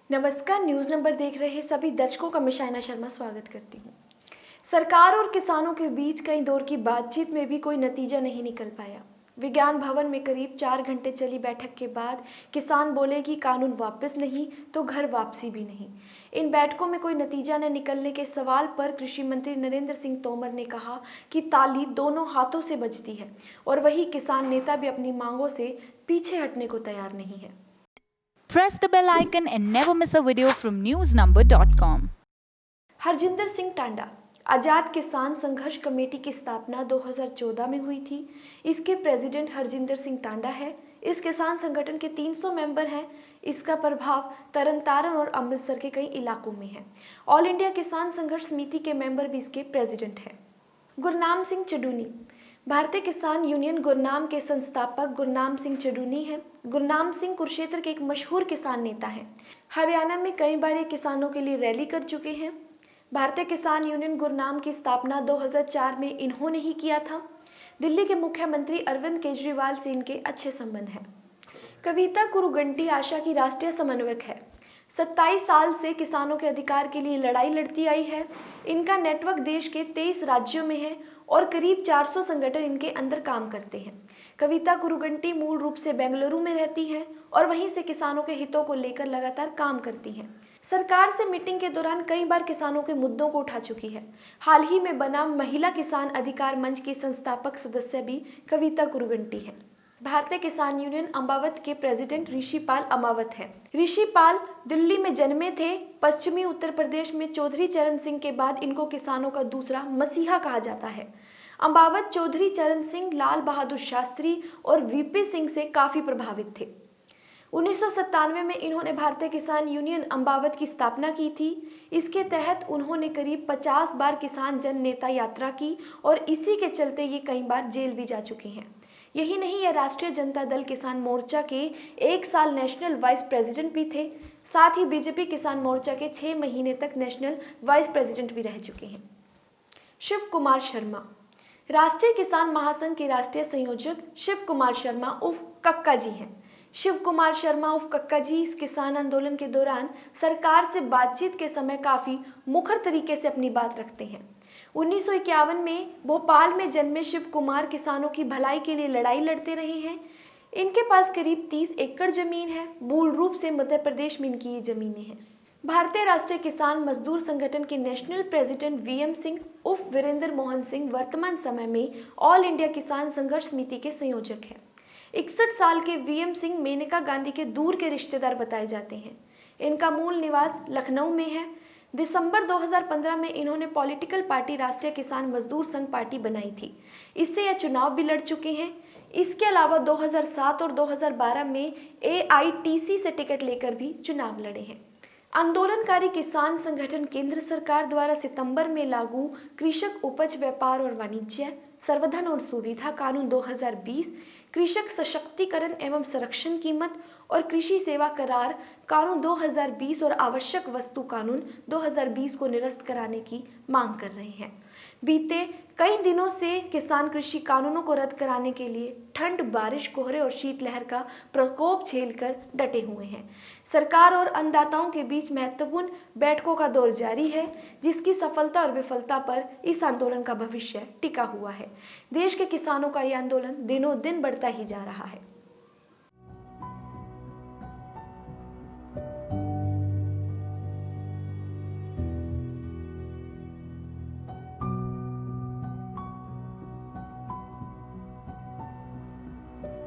नमस्कार, news number देख रहे सभी दर्शकों का मैं शाइना शर्मा स्वागत करती हूँ। सरकार और किसानों के बीच कई दौर की बातचीत में भी कोई नतीजा नहीं निकल पाया। विज्ञान भवन में करीब 4 घंटे चली बैठक के बाद किसान बोले कि कानून वापस नहीं तो घर वापसी भी नहीं। इन बैठकों में कोई नतीजा न निकलने के सवाल पर कृषि मंत्री नरेंद्र सिंह तोमर ने कहा कि ताली दोनों हाथों से बजती है और वही किसान नेता भी अपनी मांगों से पीछे हटने को तैयार नहीं है। Press the bell icon and never miss a video from newsnumber.com. Harjinder Singh Tanda. आज़ाद किसान संघर्ष कमेटी की स्थापना 2014 में हुई थी। इसके प्रेसिडेंट हरजिंदर सिंह टांडा है। इस किसान संगठन के 300 मेंबर हैं। इसका प्रभाव तरन और अमृतसर के कई इलाकों में है। ऑल इंडिया किसान संघर्ष समिति के मेंबर भी इसके प्रेसिडेंट हैं। गुरनाम सिंह चडूनी। भारतीय किसान यूनियन गुरनाम के संस्थापक गुरनाम सिंह चडूनी हैं। गुरनाम सिंह कुरुक्षेत्र के एक मशहूर किसान नेता हैं। हरियाणा में कई बार ये किसानों के लिए रैली कर चुके हैं। भारतीय किसान यूनियन गुरनाम की स्थापना 2004 में इन्होंने ही किया था। दिल्ली के मुख्यमंत्री अरविंद केजरीवाल से इनके अच्छे संबंध हैं। कविता कुरुगंटी आशा की राष्ट्रीय समन्वयक है। 27 साल से किसानों के अधिकार के लिए लड़ाई लड़ती आई है। इनका नेटवर्क देश के 23 राज्यों में है और करीब 400 संगठन इनके अंदर काम करते हैं। कविता कुरुगंटी मूल रूप से बेंगलुरु में रहती हैं और वहीं से किसानों के हितों को लेकर लगातार काम करती हैं। सरकार से मीटिंग के दौरान कई बार किसानों के मुद्दों को उठा चुकी है। हाल ही में बना महिला किसान अधिकार मंच की संस्थापक सदस्य भी कविता कुरुगंटी है। भारतीय किसान यूनियन अम्बावत के प्रेसिडेंट ऋषिपाल अमावत हैं। ऋषिपाल दिल्ली में जन्मे थे। पश्चिमी उत्तर प्रदेश में चौधरी चरण सिंह के बाद इनको किसानों का दूसरा मसीहा कहा जाता है। अम्बावत चौधरी चरण सिंह, लाल बहादुर शास्त्री और वीपी सिंह से काफी प्रभावित थे। 1997 में इन्होंने भारतीय किसान यूनियन अम्बावत की स्थापना की थी। इसके तहत उन्होंने करीब 50 बार किसान जन नेता यात्रा की और इसी के चलते ये कई बार जेल भी जा चुकी हैं। यही नहीं, यह राष्ट्रीय जनता दल किसान मोर्चा के 1 साल नेशनल वाइस प्रेसिडेंट भी थे। साथ ही बीजेपी किसान मोर्चा के 6 महीने तक नेशनल वाइस प्रेसिडेंट भी रह चुके हैं। शिव कुमार शर्मा। राष्ट्रीय किसान महासंघ के राष्ट्रीय संयोजक शिव कुमार शर्मा उर्फ कक्का जी हैं। शिव कुमार शर्मा उर्फ कक्का जी इस किसान आंदोलन के दौरान सरकार से बातचीत के समय काफी मुखर तरीके से अपनी बात रखते हैं। 1951 में भोपाल में जन्मे शिव कुमार किसानों की भलाई के लिए लड़ाई लड़ते रहे हैं। इनके पास करीब 30 एकड़ जमीन है। मूल रूप से मध्य प्रदेश में इनकी ये जमीनें हैं। भारतीय राष्ट्रीय किसान मजदूर संगठन के नेशनल प्रेसिडेंट वीएम सिंह उर्फ वीरेंद्र मोहन सिंह वर्तमान समय में ऑल इंडिया किसान संघर्ष समिति के संयोजक हैं। 61 साल के वीएम सिंह मेनका गांधी के दूर के रिश्तेदार बताए जाते हैं। इनका मूल निवास लखनऊ में है। दिसंबर 2015 में इन्होंने पॉलिटिकल पार्टी राष्ट्रीय किसान मजदूर संघ पार्टी बनाई थी। इससे यह चुनाव भी लड़ चुके हैं। इसके अलावा 2007 और 2012 में एआईटीसी से टिकट लेकर भी चुनाव लड़े हैं। आंदोलनकारी किसान संगठन केंद्र सरकार द्वारा सितंबर में लागू कृषक उपज व्यापार और वाणिज्य संवर्धन और सुविधा कानून 2020, कृषक सशक्तिकरण एवं संरक्षण कीमत और कृषि सेवा करार कानून 2020 और आवश्यक वस्तु कानून 2020 को निरस्त कराने की मांग कर रहे हैं। बीते कई दिनों से किसान कृषि कानूनों को रद्द कराने के लिए ठंड, बारिश, कोहरे और शीतलहर का प्रकोप झेलकर डटे हुए हैं। सरकार और अन्नदाताओं के बीच महत्वपूर्ण बैठकों का दौर जारी है, जिसकी सफलता और विफलता पर इस आंदोलन का भविष्य टिका हुआ है। देश के किसानों का ये आंदोलन दिनों दिन बढ़ता ही जा रहा है।